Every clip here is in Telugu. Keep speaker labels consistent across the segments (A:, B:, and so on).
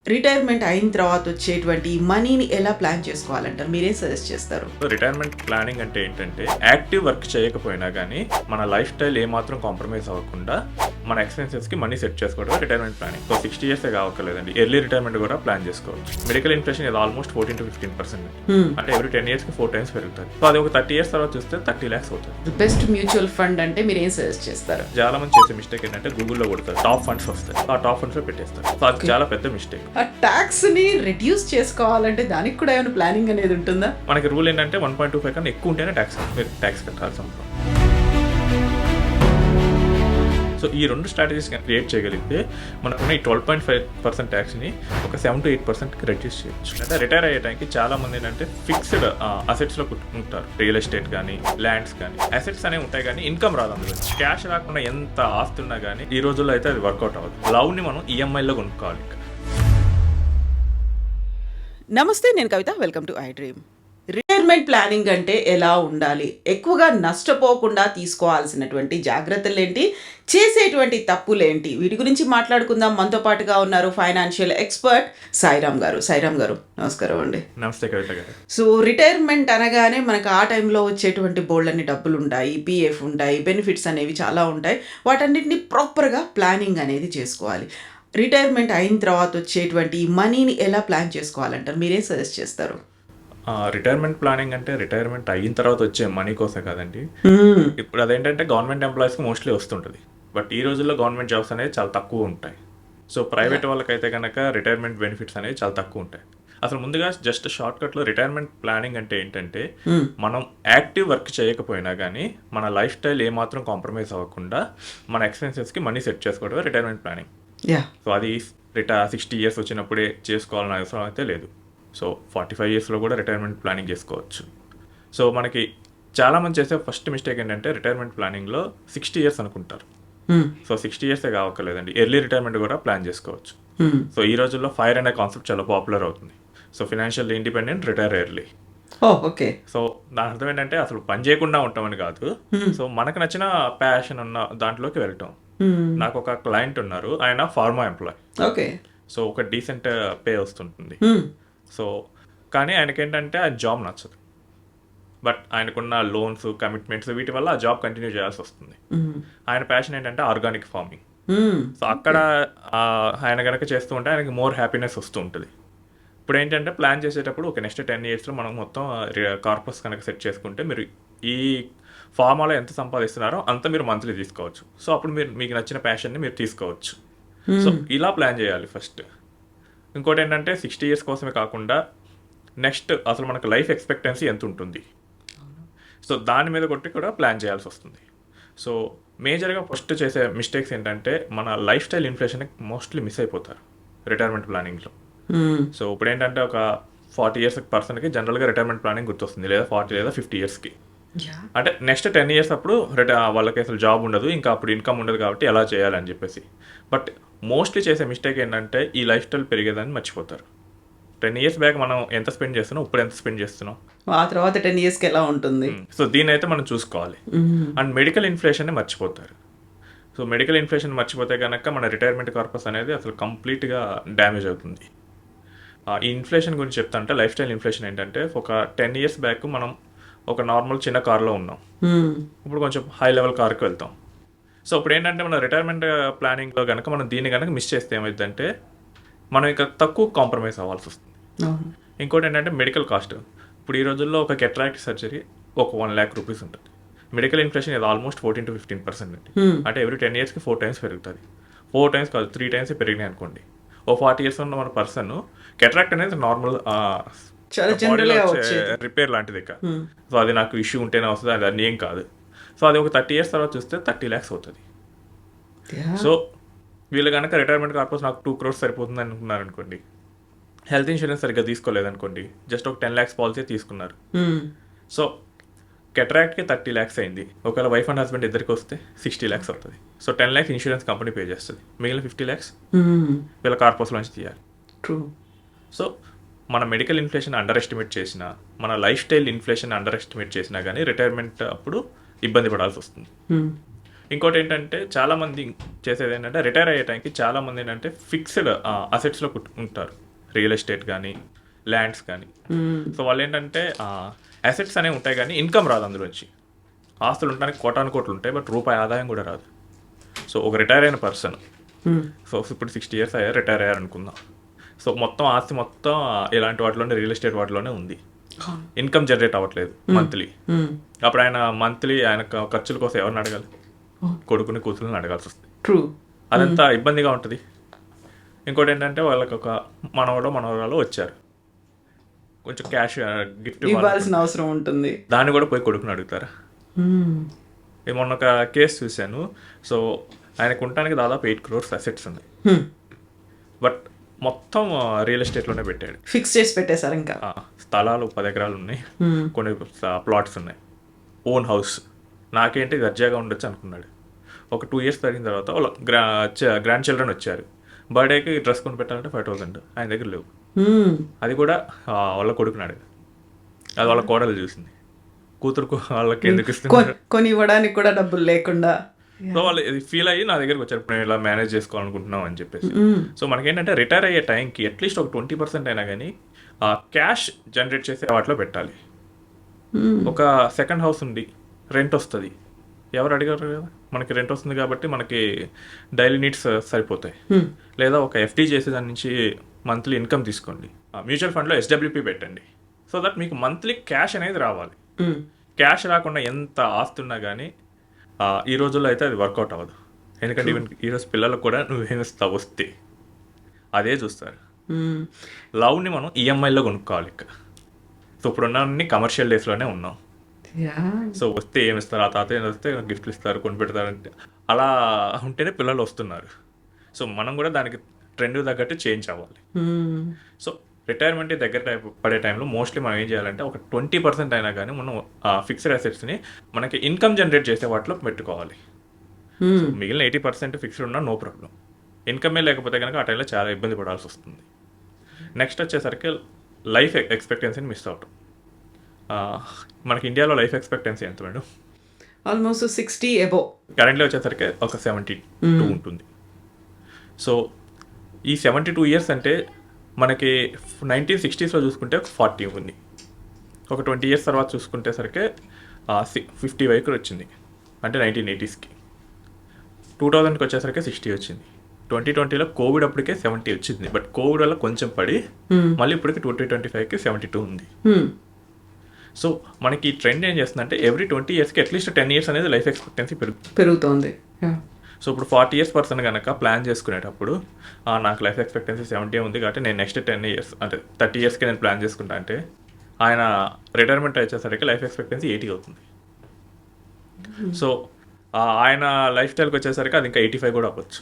A: రిటైర్మెంట్ అయిన తర్వాత వచ్చేటువంటి మనీని ఎలా ప్లాన్ చేసుకోవాలంటారు? మీరేం సజెస్ట్ చేస్తారు?
B: రిటైర్మెంట్ ప్లానింగ్ అంటే ఏంటంటే యాక్టివ్ వర్క్ చేయకపోయినా కానీ మన లైఫ్ స్టైల్ ఏమాత్రం కాంప్రమైజ్ అవ్వకుండా మన ఎక్స్పెన్సెస్కి మనీ సెట్ చేసుకోవడం రిటైర్మెంట్ ప్లానింగ్. సో 60 years కావక్కర్లేదండి, ఎర్లీ రిటైర్మెంట్ కూడా ప్లాన్ చేసుకోవచ్చు. మెడికల్ ఇన్ఫ్లేషన్ ఇది ఆల్మోస్ట్ 14 to 15%, అంటే ఎవ్రీ 10 years 4 times పెరుగుతుంది. సో అది ఒక 30 years తర్వాత చూస్తే 30 lakhs అవుతుంది.
A: బెస్ట్ మ్యూచువల్ ఫండ్ అంటే మీరు ఏం సజెస్ట్ చేస్తారు?
B: చాలా మంది చేసే మిస్టేక్ ఏంటంటే గూగుల్లో కొడతారు, టాప్ ఫండ్స్ వస్తాయి, ఆ టాప్ ఫండ్స్ లో పెట్టేస్తారు. సో అది చాలా పెద్ద మిస్టేక్.
A: ఆ ట్యాక్స్ ని రిడ్యూస్ చేసుకోవాలంటే దానికి కూడా ఏమైనా ప్లానింగ్ అనేది ఉంటుందా?
B: మనకి రూల్ ఏంటంటే 1.25 కన్నా ఎక్కువ ఉంటేనే ట్యాక్స్ కట్టాల్సి ఉంటుంది. సో ఈ రెండు స్ట్రాటజీస్ క్రియేట్ చేయగలిగితే మనకున్న ఈ 12.5% ట్యాక్స్ని ఒక 7 to 8% రెడ్యూస్ చేయొచ్చు. అంటే రిటైర్ అయ్యే టైంకి చాలా మంది ఏంటంటే ఫిక్స్డ్ అసెట్స్లో ఉంటారు. రియల్ ఎస్టేట్ కానీ, ల్యాండ్స్ కానీ, అసెట్స్ అనేవి ఉంటాయి కానీ ఇన్కమ్ రాదు. అందులో క్యాష్ రాకుండా ఎంత ఆస్తి ఉన్నా కానీ ఈ రోజుల్లో అయితే అది వర్కౌట్ అవ్వదు. లవ్ని మనం ఈఎంఐలో కొనుక్కోవాలి. ఇంకా
A: నమస్తే, నేను Kavitha. Welcome to I Dream. Retirement planning అంటే ఎలా ఉండాలి? ఎక్కువగా నష్టపోకుండా తీసుకోవాల్సినటువంటి జాగ్రత్తలు ఏంటి? చేసేటువంటి తప్పులేంటి? వీటి గురించి మాట్లాడుకుందాం. మనతో పాటుగా ఉన్నారు ఫైనాన్షియల్ ఎక్స్పర్ట్ సాయిరామ్ గారు. సాయిరామ్ గారు, నమస్కారం అండి.
B: నమస్తే కవిత గారు.
A: సో రిటైర్మెంట్ అనగానే మనకు ఆ టైంలో వచ్చేటువంటి బోల్డన్ని డబ్బులు ఉంటాయి, పిఎఫ్ ఉంటాయి, బెనిఫిట్స్ అనేవి చాలా ఉంటాయి. వాటన్నిటిని ప్రాపర్గా ప్లానింగ్ అనేది చేసుకోవాలి. రిటైర్మెంట్ అయిన తర్వాత వచ్చేటువంటి మనీని ఎలా ప్లాన్ చేసుకోవాలంటారు? మీరేం సజెస్ట్ చేస్తారు?
B: రిటైర్మెంట్ ప్లానింగ్ అంటే రిటైర్మెంట్ అయిన తర్వాత వచ్చే మనీ కోసం కదండి. ఇప్పుడు అదేంటంటే గవర్నమెంట్ ఎంప్లాయీస్కి మోస్ట్లీ వస్తుంటుంది, బట్ ఈ రోజుల్లో గవర్నమెంట్ జాబ్స్ అనేవి చాలా తక్కువ ఉంటాయి. సో ప్రైవేట్ వాళ్ళకైతే కనుక రిటైర్మెంట్ బెనిఫిట్స్ అనేవి చాలా తక్కువ ఉంటాయి. అసలు ముందుగా జస్ట్ షార్ట్ కట్లో రిటైర్మెంట్ ప్లానింగ్ అంటే ఏంటంటే మనం యాక్టివ్ వర్క్ చేయకపోయినా కానీ మన లైఫ్ స్టైల్ ఏమాత్రం కాంప్రమైజ్ అవ్వకుండా మన ఎక్స్పెన్సెస్కి మనీ సెట్ చేసుకోవడం రిటైర్మెంట్ ప్లానింగ్. సో అది 60 years వచ్చినప్పుడే చేసుకోవాలని అవసరం అయితే లేదు. సో 45 yearsలో కూడా రిటైర్మెంట్ ప్లానింగ్ చేసుకోవచ్చు. సో మనకి చాలామంది చేసే ఫస్ట్ మిస్టేక్ ఏంటంటే రిటైర్మెంట్ ప్లానింగ్లో 60 years అనుకుంటారు. సో 60 years కావక్కర్లేదండి, ఎర్లీ రిటైర్మెంట్ కూడా ప్లాన్ చేసుకోవచ్చు. సో ఈ రోజుల్లో ఫైర్ అనే కాన్సెప్ట్ చాలా పాపులర్ అవుతుంది. So financial independent, retire early.
A: Okay.
B: So దాని అర్థం ఏంటంటే అసలు పని చేయకుండా ఉంటామని కాదు. సో మనకు నచ్చిన ప్యాషన్ ఉన్న దాంట్లోకి వెళ్ళటం. నాకు ఒక క్లయింట్ ఉన్నారు, ఆయన ఫార్మా ఎంప్లాయ్.
A: ఓకే.
B: సో ఒక డీసెంట్ పే వస్తుంటుంది. సో కానీ ఆయనకి ఏంటంటే ఆ జాబ్ నచ్చదు, బట్ ఆయనకున్న లోన్స్, కమిట్మెంట్స్ వీటి వల్ల ఆ జాబ్ కంటిన్యూ చేయాల్సి వస్తుంది. ఆయన ప్యాషన్ ఏంటంటే ఆర్గానిక్ ఫార్మింగ్. సో అక్కడ ఆయన కనుక చేస్తూ ఉంటే ఆయనకి మోర్ హ్యాపీనెస్ వస్తూ ఉంటుంది. ఇప్పుడు ఏంటంటే ప్లాన్ చేసేటప్పుడు ఒక నెక్స్ట్ 10 yearsలో మనం మొత్తం కార్పస్ కనుక సెట్ చేసుకుంటే మీరు ఈ ఫార్మాలో ఎంత సంపాదిస్తున్నారో అంత మీరు మంత్లీ తీసుకోవచ్చు. సో అప్పుడు మీకు నచ్చిన ప్యాషన్ని మీరు తీసుకోవచ్చు. సో ఇలా ప్లాన్ చేయాలి ఫస్ట్. ఇంకోటి ఏంటంటే 60 years కోసమే కాకుండా నెక్స్ట్ అసలు మనకు లైఫ్ ఎక్స్పెక్టెన్సీ ఎంత ఉంటుంది, సో దాని మీద కొట్టి కూడా ప్లాన్ చేయాల్సి వస్తుంది. సో మేజర్గా ఫస్ట్ చేసే మిస్టేక్స్ ఏంటంటే మన లైఫ్ స్టైల్ ఇన్ఫ్లేషన్కి మోస్ట్లీ మిస్ అయిపోతారు రిటైర్మెంట్ ప్లానింగ్లో. సో ఇప్పుడు ఏంటంటే ఒక 40 years పర్సన్కి జనరల్గా రిటైర్మెంట్ ప్లానింగ్ గుర్తొస్తుంది, లేదా 40 లేదా 50 yearsకి. అంటే నెక్స్ట్ 10 years అప్పుడు వాళ్ళకి అసలు జాబ్ ఉండదు, ఇంకా అప్పుడు ఇన్కమ్ ఉండదు, కాబట్టి ఎలా చేయాలని చెప్పేసి. బట్ మోస్ట్లీ చేసే మిస్టేక్ ఏంటంటే ఈ లైఫ్ స్టైల్ పెరిగేదని మర్చిపోతారు. 10 years బ్యాక్ మనం ఎంత స్పెండ్ చేస్తున్నాం, ఇప్పుడు ఎంత స్పెండ్ చేస్తున్నాం,
A: ఆ తర్వాత 10 yearsకి ఎలా ఉంటుంది.
B: సో దీని అయితే మనం చూసుకోవాలి. అండ్ మెడికల్ ఇన్ఫ్లేషన్ని మర్చిపోతారు. సో మెడికల్ ఇన్ఫ్లేషన్ మర్చిపోతే కనుక మన రిటైర్మెంట్ కార్పస్ అనేది అసలు కంప్లీట్గా డ్యామేజ్ అవుతుంది. ఈ ఇన్ఫ్లేషన్ గురించి చెప్తా అంటే లైఫ్ స్టైల్ ఇన్ఫ్లేషన్ ఏంటంటే ఒక 10 years బ్యాక్ మనం ఒక నార్మల్ చిన్న కార్లో ఉన్నాం, ఇప్పుడు కొంచెం హై లెవెల్ కార్కి వెళ్తాం. సో ఇప్పుడు ఏంటంటే మన రిటైర్మెంట్ ప్లానింగ్లో కనుక మనం దీన్ని కనుక మిస్ చేస్తే ఏమైందంటే మనం ఇక తక్కువ కాంప్రమైజ్ అవ్వాల్సి వస్తుంది. ఇంకోటి ఏంటంటే మెడికల్ కాస్ట్. ఇప్పుడు ఈ రోజుల్లో ఒక కెట్రాక్ట్ సర్జరీ ఒక 1 lakh rupees ఉంటుంది. మెడికల్ ఇన్ఫ్లేషన్ ఇది ఆల్మోస్ట్ 14 to 15%, అంటే ఎవ్రీ 10 yearsకి 4 times పెరుగుతుంది. 4 times కాదు, 3 times పెరిగినాయి అనుకోండి. ఓ 40 years ఉన్న మన పర్సన్ కెట్రాక్ట్ అనేది నార్మల్ రిపేర్ లాంటిది ఇక. సో అది నాకు ఇష్యూ ఉంటేనే వస్తుంది, అది అన్నీ ఏం కాదు. సో అది ఒక 30 years తర్వాత చూస్తే 30 lakhs అవుతుంది. సో వీళ్ళు కనుక రిటైర్మెంట్ కార్పస్ నాకు 2 crores సరిపోతుంది అనుకున్నారు అనుకోండి, హెల్త్ ఇన్సూరెన్స్ సరిగ్గా తీసుకోలేదనుకోండి, జస్ట్ ఒక 10 lakhs పాలసీ తీసుకున్నారు. సో కెట్రాక్ట్కి 30 lakhs అయింది. ఒకవేళ వైఫ్ అండ్ హస్బెండ్ ఇద్దరికి వస్తే 60 lakhs అవుతుంది. So 10 lakhs insurance company pay చేస్తుంది, మిగిలిన 50 lakhs వీళ్ళ కార్పస్లోంచి తీయాలి. సో మన మెడికల్ ఇన్ఫ్లేషన్ అండర్ ఎస్టిమేట్ చేసినా, మన life style inflation under estimate చేసినా కానీ రిటైర్మెంట్ అప్పుడు ఇబ్బంది పడాల్సి వస్తుంది. ఇంకోటి ఏంటంటే చాలామంది చేసేది ఏంటంటే రిటైర్ అయ్యే టైంకి చాలామంది ఏంటంటే ఫిక్స్డ్ అసెట్స్లో ఉంటారు, రియల్ ఎస్టేట్ కానీ ల్యాండ్స్ కానీ. సో వాళ్ళు ఏంటంటే అసెట్స్ అనేవి ఉంటాయి కానీ ఇన్కమ్ రాదు అందులోంచి. ఆస్తులు ఉండడానికి కోటాను కోట్లు ఉంటాయి, బట్ రూపాయి ఆదాయం కూడా రాదు. సో ఒక రిటైర్ అయిన పర్సన్, సో ఇప్పుడు 60 years అయ్యారు, రిటైర్ అయ్యారు అనుకుందాం. సో మొత్తం ఆస్తి మొత్తం ఇలాంటి వాటిలోనే, రియల్ ఎస్టేట్ వాటిలోనే ఉంది. ఇన్కమ్ జనరేట్ అవ్వట్లేదు మంత్లీ. అప్పుడు ఆయన మంత్లీ ఆయన ఖర్చుల కోసం ఎవరిని అడగాలి? కొడుకుని కూతురుని అడగాల్సి వస్తుంది.
A: ట్రూ.
B: అదంతా ఇబ్బందిగా ఉంటుంది. ఇంకోటి ఏంటంటే వాళ్ళకి ఒక మనవరాలు వచ్చారు, కొంచెం క్యాష్ గిఫ్ట్
A: ఇవ్వాల్సిన అవసరం ఉంటుంది.
B: దాన్ని కూడా పోయి కొడుకుని అడుగుతారా? మొన్న ఒక కేసు చూశాను. సో ఆయనకు ఉండడానికి దాదాపు 8 crores అసెట్స్ ఉన్నాయి, బట్ మొత్తం రియల్ ఎస్టేట్లోనే పెట్టాడు.
A: ఫిక్స్ చేసి పెట్టేశారు. ఇంకా
B: స్థలాలు 10 ఎకరాలు ఉన్నాయి, కొన్ని ప్లాట్స్ ఉన్నాయి, ఓన్ హౌస్. నాకేంటి దర్జాగా ఉండొచ్చు అనుకున్నాడు. ఒక 2 years పెరిగిన తర్వాత వాళ్ళ గ్రాండ్ చిల్డ్రన్ వచ్చారు. బర్త్డేకి డ్రెస్ కొని పెట్టాలంటే 5,000 ఆయన దగ్గర లేవు. అది కూడా వాళ్ళ కొడుకున్నాడు, అది వాళ్ళ కోడలు చూసింది. కూతురుకు వాళ్ళకి ఎందుకు ఇస్తున్నారు?
A: కొని ఇవ్వడానికి కూడా డబ్బులు లేకుండా.
B: సో వాళ్ళు ఫీల్ అయ్యి నా దగ్గరకు వచ్చారు, నేను ఇలా మేనేజ్ చేసుకోవాలనుకుంటున్నాం అని చెప్పేసి. సో మనకేంటంటే రిటైర్ అయ్యే టైంకి అట్లీస్ట్ ఒక 20% అయినా కానీ క్యాష్ జనరేట్ చేసే వాటిలో పెట్టాలి. ఒక సెకండ్ హౌస్ ఉంది, రెంట్ వస్తుంది, ఎవరు అడిగారు కదా, మనకి రెంట్ వస్తుంది కాబట్టి మనకి డైలీ నీడ్స్ సరిపోతాయి. లేదా ఒక ఎఫ్డీ చేసి దాని నుంచి మంత్లీ ఇన్కమ్ తీసుకోండి. మ్యూచువల్ ఫండ్లో SWP పెట్టండి. సో దట్ మీకు మంత్లీ క్యాష్ అనేది రావాలి. క్యాష్ రాకుండా ఎంత ఆస్తున్నా కానీ ఈ రోజుల్లో అయితే అది వర్కౌట్ అవ్వదు. ఎందుకంటే ఈవెన్ ఈరోజు పిల్లలకు కూడా నువ్వేమిస్తావు వస్తే అదే చూస్తారు. లవ్ని మనం ఈఎంఐలో కొనుక్కోవాలి ఇక్కడ. సో ఇప్పుడున్న కమర్షియల్ డేస్లోనే ఉన్నాం. సో వస్తే ఏమిస్తారు, ఆ తాత వస్తే గిఫ్ట్లు ఇస్తారు, కొని పెడతారంటే అలా ఉంటేనే పిల్లలు వస్తున్నారు. సో మనం కూడా దానికి ట్రెండ్ తగ్గట్టు చేంజ్ అవ్వాలి. సో రిటైర్మెంట్ దగ్గర పడే టైంలో మోస్ట్లీ మనం ఏం చేయాలంటే ఒక 20% అయినా కానీ మనం ఫిక్స్డ్ అసెట్స్ని మనకి ఇన్కమ్ జనరేట్ చేసే వాటిలో పెట్టుకోవాలి. మిగిలిన 80% ఫిక్స్డ్ ఉన్నా నో ప్రాబ్లం. ఇన్కమే లేకపోతే కనుక ఆ టైంలో చాలా ఇబ్బంది పడాల్సి వస్తుంది. నెక్స్ట్ వచ్చేసరికి లైఫ్ ఎక్స్పెక్టెన్సీని మిస్ అవటం. మనకి ఇండియాలో లైఫ్ ఎక్స్పెక్టెన్సీ ఎంత మేడం?
A: Almost 60 above.
B: కరెంట్లీ వచ్చేసరికి ఒక 72 ఉంటుంది. సో ఈ 72 years అంటే మనకి 1960sలో చూసుకుంటే 40 ఉంది. ఒక 20 years తర్వాత చూసుకుంటే సరికి 50 వరకు వచ్చింది, అంటే 1980sకి. 2000కి వచ్చేసరికి 60 వచ్చింది. 2020లో కోవిడ్ అప్పటికే 70 వచ్చింది, బట్ కోవిడ్ వల్ల కొంచెం పడి మళ్ళీ ఇప్పటికి 2025కి 72 ఉంది. సో మనకి ఈ ట్రెండ్ ఏం చేస్తుందంటే ఎవ్రీ 20 yearsకి అట్లీస్ట్ 10 years అనేది లైఫ్ ఎక్స్పెక్టెన్సీ పెరుగుతుంది. సో ఇప్పుడు 40 years పర్సన్ కనుక ప్లాన్ చేసుకునేటప్పుడు నాకు లైఫ్ ఎక్స్పెక్టెన్సీ 70 ఉంది కాబట్టి నేను నెక్స్ట్ 10 years అంటే 30 yearsకి నేను ప్లాన్ చేసుకుంటా అంటే ఆయన రిటైర్మెంట్ వచ్చేసరికి లైఫ్ ఎక్స్పెక్టెన్సీ 80 అవుతుంది. సో ఆయన లైఫ్ స్టైల్కి వచ్చేసరికి అది ఇంకా 85 కూడా అవ్వచ్చు.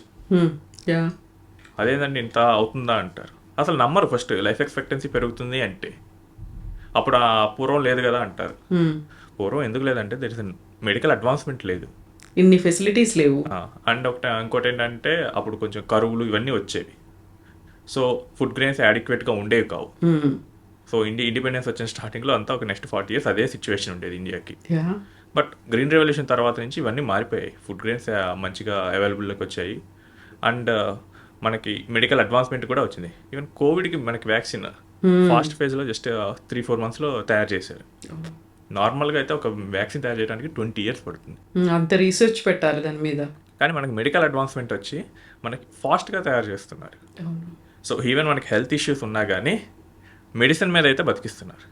B: అదేంటండి ఇంత అవుతుందా అంటారు. అసలు నమ్మరు ఫస్ట్ లైఫ్ ఎక్స్పెక్టెన్సీ పెరుగుతుంది అంటే. అప్పుడు పూర్వం లేదు కదా అంటారు. పూర్వం ఎందుకు లేదంటే దర్ ఇస్ మెడికల్ అడ్వాన్స్మెంట్ లేదు,
A: ఇన్ని ఫెసిలిటీస్ లేవు.
B: అండ్ ఇంకోటి ఏంటంటే అప్పుడు కొంచెం కరువులు ఇవన్నీ వచ్చేవి. సో ఫుడ్ గ్రెయిన్స్ యాడిక్వేట్గా ఉండేవి కావు. సో ఇండిపెండెన్స్ వచ్చిన స్టార్టింగ్లో అంతా ఒక నెక్స్ట్ 40 years అదే సిచ్యువేషన్ ఉండేది ఇండియాకి. బట్ గ్రీన్ రెవల్యూషన్ తర్వాత నుంచి ఇవన్నీ మారిపోయాయి. ఫుడ్ గ్రెయిన్స్ మంచిగా అవైలబుల్లోకి వచ్చాయి. అండ్ మనకి మెడికల్ అడ్వాన్స్మెంట్ కూడా వచ్చింది. ఈవెన్ కోవిడ్కి మనకి వ్యాక్సిన్ ఫాస్ట్ ఫేజ్లో జస్ట్ 3-4 monthsలో తయారు చేశారు. నార్మల్గా అయితే ఒక వ్యాక్సిన్ తయారు చేయడానికి 20 years పడుతుంది.
A: అంత రీసెర్చ్ పెట్టాలి దాని మీద.
B: కానీ మనకి మెడికల్ అడ్వాన్స్మెంట్ వచ్చి మనకి ఫాస్ట్గా తయారు చేస్తున్నారు. సో ఈవెన్ మనకి హెల్త్ ఇష్యూస్ ఉన్నా కానీ మెడిసిన్ మీద అయితే బతికిస్తున్నారు.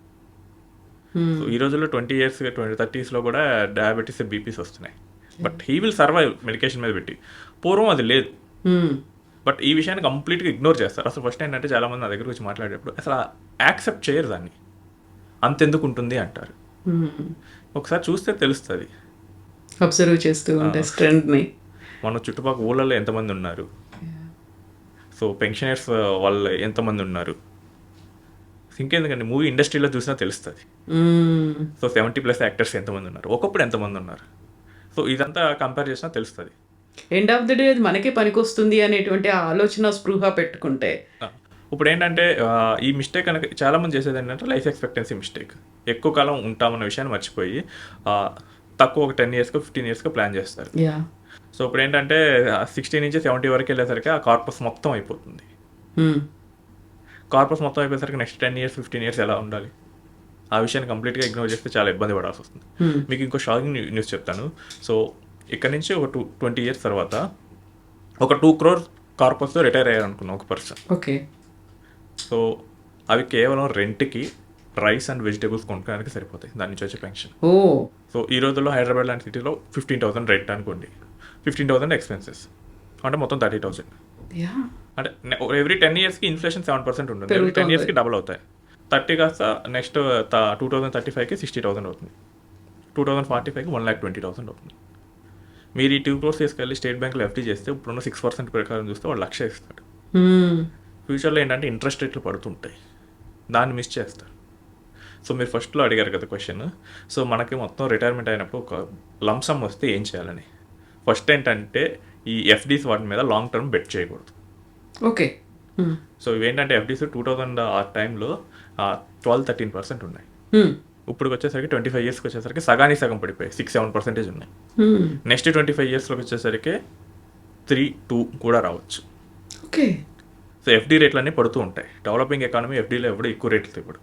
B: సో ఈ రోజుల్లో 20 years 30sలో కూడా డయాబెటీస్ బీపీస్ వస్తున్నాయి. But he will survive medication మీద పెట్టి. పూర్వం అది లేదు. బట్ ఈ విషయాన్ని కంప్లీట్గా ఇగ్నోర్ చేస్తారు. అసలు ఫస్ట్ ఏంటంటే చాలామంది నా దగ్గర వచ్చి మాట్లాడేటప్పుడు అసలు యాక్సెప్ట్ చేయరు దాన్ని. అంతెందుకు ఉంటుంది అంటారు. ఒకసారి చూస్తే తెలుస్తుంది.
A: అబ్జర్వ్ చేస్తూ ఉంటే ట్రెండ్ని.
B: మన చుట్టుపక్కల ఊళ్ళల్లో ఎంతమంది ఉన్నారు, సో పెన్షనర్స్ వాళ్ళు ఎంతమంది ఉన్నారు, ఇంకెందుకండి మూవీ ఇండస్ట్రీలో చూసినా తెలుస్తుంది. సో 70+ యాక్టర్స్ ఎంతమంది ఉన్నారు, ఒకప్పుడు ఎంతమంది ఉన్నారు. సో ఇదంతా కంపేర్ చేసినా తెలుస్తుంది.
A: ఎండ్ ఆఫ్ ది డే అది మనకే పనికొస్తుంది అనేటువంటి ఆలోచన స్పృహ పెట్టుకుంటే.
B: ఇప్పుడు ఏంటంటే ఈ మిస్టేక్ కనుక చాలామంది చేసేది ఏంటంటే లైఫ్ ఎక్స్పెక్టెన్సీ మిస్టేక్. ఎక్కువ కాలం ఉంటామన్న విషయాన్ని మర్చిపోయి తక్కువ ఒక 10 yearsకో 15 yearsకో ప్లాన్ చేస్తారు. సో ఇప్పుడు ఏంటంటే 60 నుంచి 70 వరకు వెళ్ళేసరికి ఆ కార్పస్ మొత్తం అయిపోతుంది. కార్పస్ మొత్తం అయిపోయేసరికి నెక్స్ట్ 10 ఇయర్స్ 15 ఇయర్స్ ఎలా ఉండాలి? ఆ విషయాన్ని కంప్లీట్గా ఇగ్నోర్ చేస్తే చాలా ఇబ్బంది పడాల్సి వస్తుంది. మీకు ఇంకో షాకింగ్ న్యూస్ చెప్తాను. సో ఇక్కడ నుంచి ఒక 20 ఇయర్స్ తర్వాత ఒక 2 crore కార్పస్తో రిటైర్ అయ్యారు అనుకున్నాం ఒక పర్సన్.
A: ఓకే.
B: సో అవి కేవలం రెంట్కి రైస్ అండ్ వెజిటేబుల్స్ కొనుక్కోడానికి సరిపోతాయి, దాని నుంచి వచ్చే పెన్షన్.
A: ఓ.
B: సో ఈ రోజుల్లో హైదరాబాద్ లాంటి సిటీలో 15,000 రెంట్ అనుకోండి, 15,000 ఎక్స్పెన్సెస్, అంటే మొత్తం 30,000.
A: యా.
B: అంటే ఎవ్రీ 10 ఇయర్స్కి ఇన్ఫ్లేషన్ 7% ఉంటుంది. ఎవ్రీ 10
A: పెరుగుతోంది.
B: ఇయర్స్కి డబుల్ అవుతాయి. 30 కాస్త నెక్స్ట్ 2035కి 60,000 అవుతుంది, 2045కి 1,20,000 అవుతుంది. మీరు ఈ 2 crores తీసుకెళ్ళి స్టేట్ బ్యాంక్లో ఎఫ్డీ చేస్తే ఇప్పుడున్న 6% ప్రకారం చూస్తే వాడు 1,00,000 ఇస్తాడు. ఫ్యూచర్లో ఏంటంటే ఇంట్రెస్ట్ రేట్లు పడుతుంటాయి, దాన్ని మిస్ చేస్తారు. సో మీరు ఫస్ట్లో అడిగారు కదా క్వశ్చన్. సో మనకి మొత్తం రిటైర్మెంట్ అయినప్పుడు ఒక లంసమ్ వస్తే ఏం చేయాలని. ఫస్ట్ ఏంటంటే ఈ ఎఫ్డీస్ వాటి మీద లాంగ్ టర్మ్ బెట్ చేయకూడదు.
A: ఓకే.
B: సో ఇవేంటంటే ఎఫ్డీస్ 2000 ఆ టైంలో 12-13% ఉన్నాయి. ఇప్పుడు వచ్చేసరికి 25 ఇయర్స్కి వచ్చేసరికి సగానికి సగం పడిపోయాయి, 6-7% ఉన్నాయి. నెక్స్ట్ 25 ఇయర్స్లోకి వచ్చేసరికి 3-2 కూడా రావచ్చు.
A: ఓకే.
B: సో ఎఫ్డీ రేట్లు అన్నీ పడుతూ ఉంటాయి. డెవలపింగ్ ఎకానమీ ఎఫ్డీలో ఎప్పుడు ఎక్కువ రేట్లు ఇవ్వడు.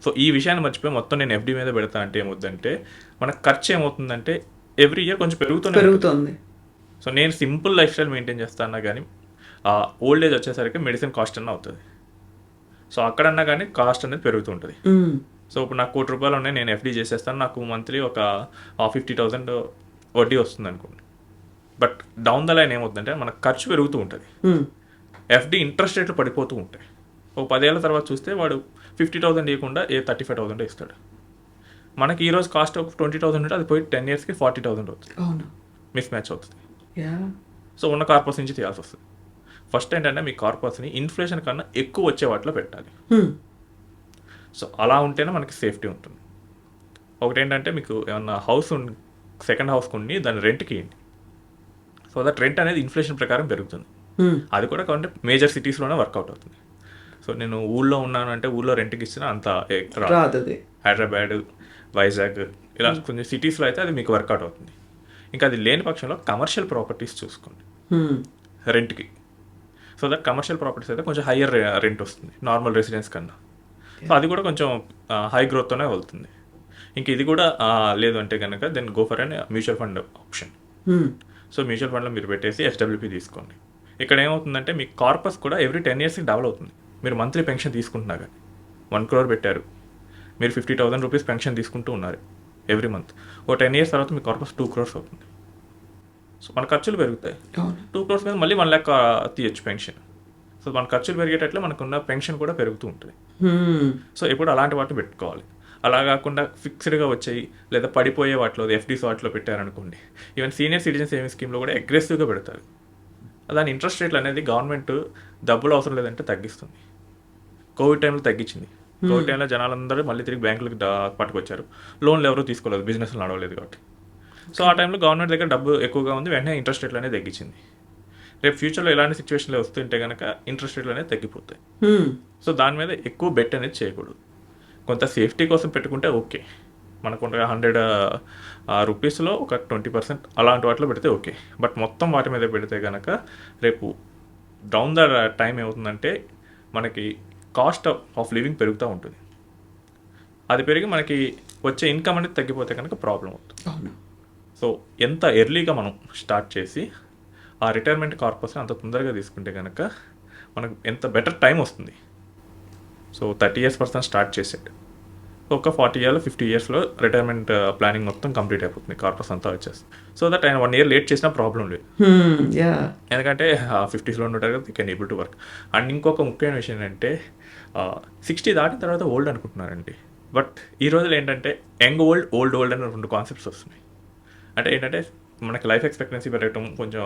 B: సో ఈ విషయాన్ని మర్చిపోయి మొత్తం నేను ఎఫ్డీ మీద పెడతా అంటే ఏమవుతుందంటే మనకు ఖర్చు ఏమవుతుందంటే ఎవ్రీ ఇయర్ కొంచెం
A: పెరుగుతుంది.
B: సో నేను సింపుల్ లైఫ్ స్టైల్ మెయింటైన్ చేస్తాను కానీ ఓల్డ్ ఏజ్ వచ్చేసరికి మెడిసిన్ కాస్ట్ అన్న అవుతుంది. సో అక్కడన్నా కానీ కాస్ట్ అనేది పెరుగుతూ ఉంటుంది. సో ఇప్పుడు నాకు ₹1,00,000 ఉన్నాయి, నేను ఎఫ్డీ చేసేస్తాను, నాకు మంత్లీ ఒక 50,000 వడ్డీ వస్తుంది అనుకోండి. బట్ డౌన్ ద లైన్ ఏమవుతుందంటే మనకు ఖర్చు పెరుగుతూ ఉంటుంది, ఎఫ్డీ ఇంట్రెస్ట్ రేట్లు పడిపోతూ ఉంటాయి. ఒక 10 ఏళ్ళ తర్వాత చూస్తే వాడు 50,000 ఇవ్వకుండా 35,000 ఇస్తాడు. మనకి ఈరోజు కాస్ట్ ఒక 20,000 ఉంటే అది పోయి 10 ఇయర్స్కి 40,000 అవుతుంది. మిస్ మ్యాచ్ అవుతుంది. సో ఉన్న కార్పస్ నుంచి తీయాల్సి వస్తుంది. ఫస్ట్ ఏంటంటే మీ కార్పస్ని ఇన్ఫ్లేషన్ కన్నా ఎక్కువ వచ్చే వాటిలో పెట్టాలి. సో అలా ఉంటేనే మనకి సేఫ్టీ ఉంటుంది. ఒకటి ఏంటంటే మీకు ఏమన్నా హౌస్ సెకండ్ హౌస్ కొన్ని దాన్ని రెంట్కి ఇవ్వండి. సో దట్ రెంట్ అనేది ఇన్ఫ్లేషన్ ప్రకారం పెరుగుతుంది. అది కూడా కావాలంటే మేజర్ సిటీస్లోనే వర్కౌట్ అవుతుంది. సో నేను ఊళ్ళో ఉన్నాను అంటే ఊళ్ళో రెంట్కి ఇచ్చినా అంత
A: రాదు.
B: హైదరాబాద్, వైజాగ్ ఇలా కొన్ని సిటీస్లో అయితే అది మీకు వర్కౌట్ అవుతుంది. ఇంకా అది లేని పక్షంలో కమర్షియల్ ప్రాపర్టీస్ చూసుకోండి రెంట్కి. సో దట్ కమర్షియల్ ప్రాపర్టీస్ అయితే కొంచెం హయ్యర్ రెంట్ వస్తుంది నార్మల్ రెసిడెన్స్ కన్నా. సో అది కూడా కొంచెం హై గ్రోత్తోనే వెళ్తుంది. ఇంక ఇది కూడా లేదు అంటే కనుక then go for an mutual fund option. So mutual ఫండ్లో మీరు పెట్టేసి ఎస్డబ్ల్యూపీ తీసుకోండి. ఇక్కడ ఏమవుతుందంటే మీ కార్పస్ కూడా ఎవ్రీ 10 ఇయర్స్కి డబల్ అవుతుంది. మీరు మంత్లీ పెన్షన్ తీసుకుంటున్నా కానీ 1 crore పెట్టారు, మీరు 50,000 రూపీస్ పెన్షన్ తీసుకుంటూ ఉన్నారు ఎవ్రీ మంత్. ఓ 10 ఇయర్స్ తర్వాత మీ కార్పస్ 2 crores అవుతుంది. సో మన ఖర్చులు పెరుగుతాయి. 2 crores మీద మళ్ళీ 1 lakh తీయచ్చు పెన్షన్. సో మన ఖర్చులు పెరిగేటట్లే మనకున్న పెన్షన్ కూడా పెరుగుతూ ఉంటుంది. సో ఇప్పుడు అలాంటి వాటిని పెట్టుకోవాలి. అలా కాకుండా ఫిక్స్డ్గా వచ్చాయి లేదా పడిపోయే వాటిలో ఎఫ్డీస్ వాటిలో పెట్టారనుకోండి. ఈవెన్ సీనియర్ సిటిజన్ సేవింగ్ స్కీమ్లో కూడా అగ్రెసివ్గా పెడతారు. దాని ఇంట్రెస్ట్ రేట్లు అనేది గవర్నమెంట్ డబ్బులు అవసరం లేదంటే తగ్గిస్తుంది. కోవిడ్ టైంలో తగ్గించింది. కోవిడ్ టైంలో జనాలందరూ మళ్ళీ తిరిగి బ్యాంకులకు పట్టుకొచ్చారు. లోన్లు ఎవరూ తీసుకోలేదు, బిజినెస్లు నడవలేదు కాబట్టి. సో ఆ టైంలో గవర్నమెంట్ దగ్గర డబ్బు ఎక్కువగా ఉంది, వెంటనే ఇంట్రెస్ట్ రేట్లు అనేది తగ్గించింది. రేపు ఫ్యూచర్లో ఇలాంటి సిచ్యువేషన్లో వస్తుంటే కనుక ఇంట్రెస్ట్ రేట్లు అనేది తగ్గిపోతాయి. సో దాని మీద ఎక్కువ బెట్ అనేది చేయకూడదు. కొంత సేఫ్టీ కోసం పెట్టుకుంటే ఓకే, మనకు 100 రూపీస్లో ఒక 20% అలాంటి వాటిలో పెడితే ఓకే. బట్ మొత్తం వాటి మీద పెడితే కనుక రేపు డౌన్ ద టైం ఏమవుతుందంటే మనకి కాస్ట్ ఆఫ్ లివింగ్ పెరుగుతూ ఉంటుంది. అది పెరిగి మనకి వచ్చే ఇన్కమ్ అనేది తగ్గిపోతే కనుక ప్రాబ్లం అవుతుంది. సో ఎంత ఎర్లీగా మనం స్టార్ట్ చేసి ఆ రిటైర్మెంట్ కార్పస్ని అంత తొందరగా తీసుకుంటే కనుక మనకు ఎంత బెటర్ టైం వస్తుంది. సో 30 years పర్సన్ స్టార్ట్ చేసాడు, ఒక 40 years 50 yearsలో రిటైర్మెంట్ ప్లానింగ్ మొత్తం కంప్లీట్ అయిపోతుంది, కార్పస్ అంతా వచ్చేస్తుంది. సో దట్ ఆయన 1 year లేట్ చేసినా ప్రాబ్లం లేదు. ఎందుకంటే 50sలో ఉంటారు కదా, they can able to work. And ఇంకొక ముఖ్యమైన విషయం ఏంటంటే 60 దాటిన తర్వాత ఓల్డ్ అనుకుంటున్నారండి. బట్ ఈ రోజులు ఏంటంటే యంగ్ ఓల్డ్, ఓల్డ్ ఓల్డ్ అని 2 కాన్సెప్ట్స్ వస్తున్నాయి. అంటే ఏంటంటే మనకి లైఫ్ ఎక్స్పెక్టెన్సీ పెరగటం, కొంచెం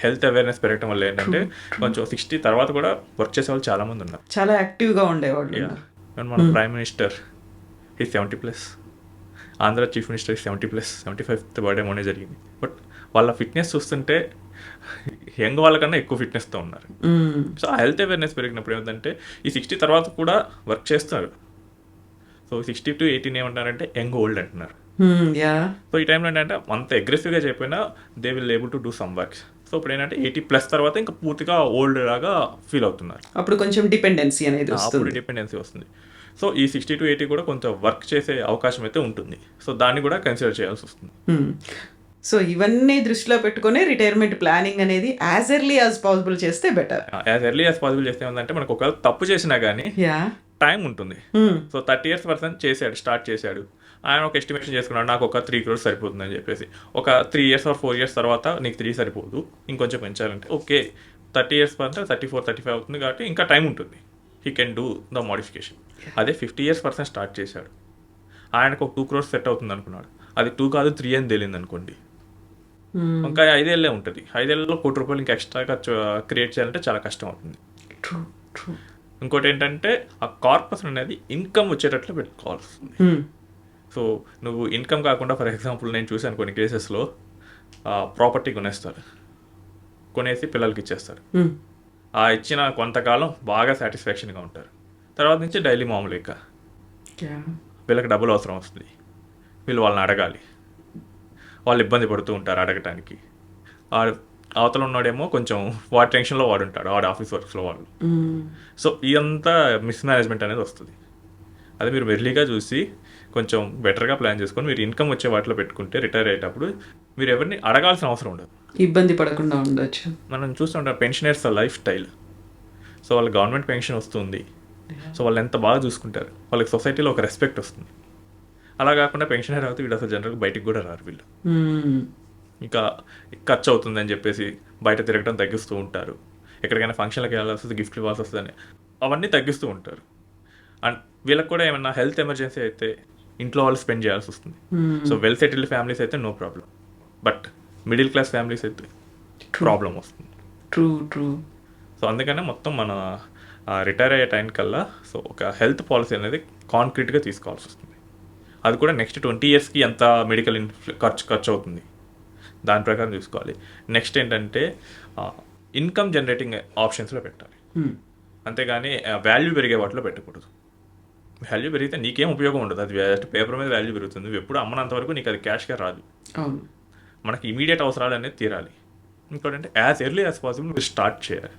B: హెల్త్ అవేర్నెస్ పెరగటం వల్ల ఏంటంటే కొంచెం 60 తర్వాత కూడా వర్క్ చేసే వాళ్ళు చాలా మంది ఉన్నారు,
A: చాలా యాక్టివ్గా ఉండేవాళ్ళు.
B: మన ప్రైమ్ మినిస్టర్ ఈ 70+, ఆంధ్ర చీఫ్ మినిస్టర్ ఈ 70+, 75th బర్త్డే మొన్నే జరిగింది. బట్ వాళ్ళ ఫిట్నెస్ చూస్తుంటే యంగ్ వాళ్ళకన్నా ఎక్కువ ఫిట్నెస్తో ఉన్నారు. సో ఆ హెల్త్ అవేర్నెస్ పెరిగినప్పుడు ఏమిటంటే ఈ 60 తర్వాత కూడా వర్క్ చేస్తారు. సో 60 to 18 ఏమంటారంటే యంగ్ ఓల్డ్ అంటున్నారు.
A: యా.
B: సో ఈ టైంలో ఏంటంటే అంత అగ్రెసివ్గా చెప్పినా they will able to do some works. So ఇప్పుడు ఏంటంటే 80+ తర్వాత ఇంకా పూర్తిగా ఓల్డ్ లాగా ఫీల్ అవుతున్నారు.
A: అప్పుడు కొంచెం డిపెండెన్సీ అనేది
B: అప్పుడు
A: వస్తుంది.
B: డిపెండెన్సీ వస్తుంది. సో ఈ 60 to 80 కూడా కొంచెం వర్క్ చేసే అవకాశం అయితే ఉంటుంది. సో దాన్ని కూడా కన్సిడర్ చేయాల్సి వస్తుంది.
A: సో ఇవన్నీ దృష్టిలో పెట్టుకొని రిటైర్మెంట్ ప్లానింగ్ అనేది యాజ్ ఎర్లీ యాజ్ పాసిబుల్ చేస్తే better.
B: As early as possible చేస్తే ఏంటంటే మనకు ఒకవేళ తప్పు చేసినా కానీ
A: యా.
B: టైం ఉంటుంది. సో 30 years పర్సన్ స్టార్ట్ చేశాడు, ఆయన ఒక ఎస్టిమేషన్ చేసుకున్నాడు నాకు ఒక 3 crores సరిపోతుందని చెప్పేసి. ఒక 3 years or 4 years తర్వాత నీకు 3 సరిపోదు, ఇంకొంచెం పెంచాలంటే ఓకే 30 years అంటే 34, 35 అవుతుంది కాబట్టి ఇంకా టైం ఉంటుంది. He can do the modification. అదే 50 years పర్సన్ స్టార్ట్ చేశాడు, ఆయనకు ఒక 2 crores సెట్ అవుతుంది అనుకున్నాడు, అది 2 కాదు 3 అని తేలింది అనుకోండి, ఇంకా 5 ఏళ్ళే ఉంటుంది. 5 ఏళ్ళలో ₹1 కోటి ఇంకా ఎక్స్ట్రాగా క్రియేట్ చేయాలంటే చాలా కష్టం అవుతుంది.
A: True true.
B: ఇంకోటి ఏంటంటే ఆ కార్పస్ అనేది ఇన్కమ్ వచ్చేటట్లు పెట్టుకోవాల్సి వస్తుంది. సో నువ్వు ఇన్కమ్ కాకుండా ఫర్ ఎగ్జాంపుల్ నేను చూశాను కొన్ని కేసెస్లో ప్రాపర్టీ కొనేస్తారు, కొనేసి పిల్లలకి ఇచ్చేస్తారు. ఆ ఇచ్చిన కొంతకాలం బాగా సాటిస్ఫాక్షన్గా ఉంటారు, తర్వాత నుంచి డైలీ మామూలు ఇక వీళ్ళకి డబ్బులు అవసరం వస్తుంది, వీళ్ళు వాళ్ళని అడగాలి, వాళ్ళు ఇబ్బంది పడుతూ ఉంటారు అడగటానికి. అవతల ఉన్నాడేమో కొంచెం వాడి టెన్షన్లో వాడు ఉంటాడు, వాడి ఆఫీస్ వర్క్స్లో వాళ్ళు. సో ఇదంతా మిస్ మేనేజ్మెంట్ అనేది వస్తుంది. అదే మీరు మెర్లీగా చూసి కొంచెం బెటర్గా ప్లాన్ చేసుకొని మీరు ఇన్కమ్ వచ్చే వాటిలో పెట్టుకుంటే రిటైర్ అయ్యేటప్పుడు మీరు ఎవరిని అడగాల్సిన అవసరం ఉండదు,
A: ఇబ్బంది పడకుండా ఉండొచ్చు.
B: మనం చూస్తుంటాం పెన్షనర్స్ లైఫ్ స్టైల్. సో వాళ్ళ గవర్నమెంట్ పెన్షన్ వస్తుంది, సో వాళ్ళు ఎంత బాగా చూసుకుంటారు, వాళ్ళకి సొసైటీలో ఒక రెస్పెక్ట్ వస్తుంది. అలా కాకుండా పెన్షనర్ అవుతే వీళ్ళు అసలు జనరల్గా బయటికి కూడా రారు. వీళ్ళు ఇంకా ఖర్చు అవుతుందని చెప్పేసి బయట తిరగడం తగ్గిస్తూ ఉంటారు, ఎక్కడికైనా ఫంక్షన్లకు వెళ్ళాల్సి వస్తుంది, గిఫ్ట్ ఇవ్వాల్సి వస్తుందని అవన్నీ తగ్గిస్తూ ఉంటారు. అండ్ వీళ్ళకి కూడా ఏమన్నా హెల్త్ ఎమర్జెన్సీ అయితే ఇంట్లో వాళ్ళు స్పెండ్ చేయాల్సి వస్తుంది. సో వెల్ సెటిల్డ్ ఫ్యామిలీస్ అయితే no problem, but middle class families అయితే ప్రాబ్లం వస్తుంది.
A: True true.
B: సో అందుకనే మొత్తం మన రిటైర్ అయ్యే టైం కల్లా సో ఒక హెల్త్ పాలసీ అనేది కాంక్రీట్గా తీసుకోవాల్సి వస్తుంది. అది కూడా నెక్స్ట్ 20 yearsకి ఎంత మెడికల్ ఖర్చు అవుతుంది దాని ప్రకారం చూసుకోవాలి. నెక్స్ట్ ఏంటంటే ఇన్కమ్ జనరేటింగ్ ఆప్షన్స్లో పెట్టాలి, అంతేగాని వాల్యూ పెరిగే వాటిలో పెట్టకూడదు. వాల్యూ పెరిగితే నీకేం ఉపయోగం ఉండదు, అది పేపర్ మీద వాల్యూ పెరుగుతుంది, నువ్వు ఎప్పుడు అమ్మనంత వరకు నీకు అది క్యాష్గా రాదు. మనకి ఇమీడియట్ అవసరాలు అనేది తీరాలి. ఇంకోటి అంటే యాజ్ ఎర్లీ యాజ్ పాసిబుల్ మీరు స్టార్ట్ చేయాలి.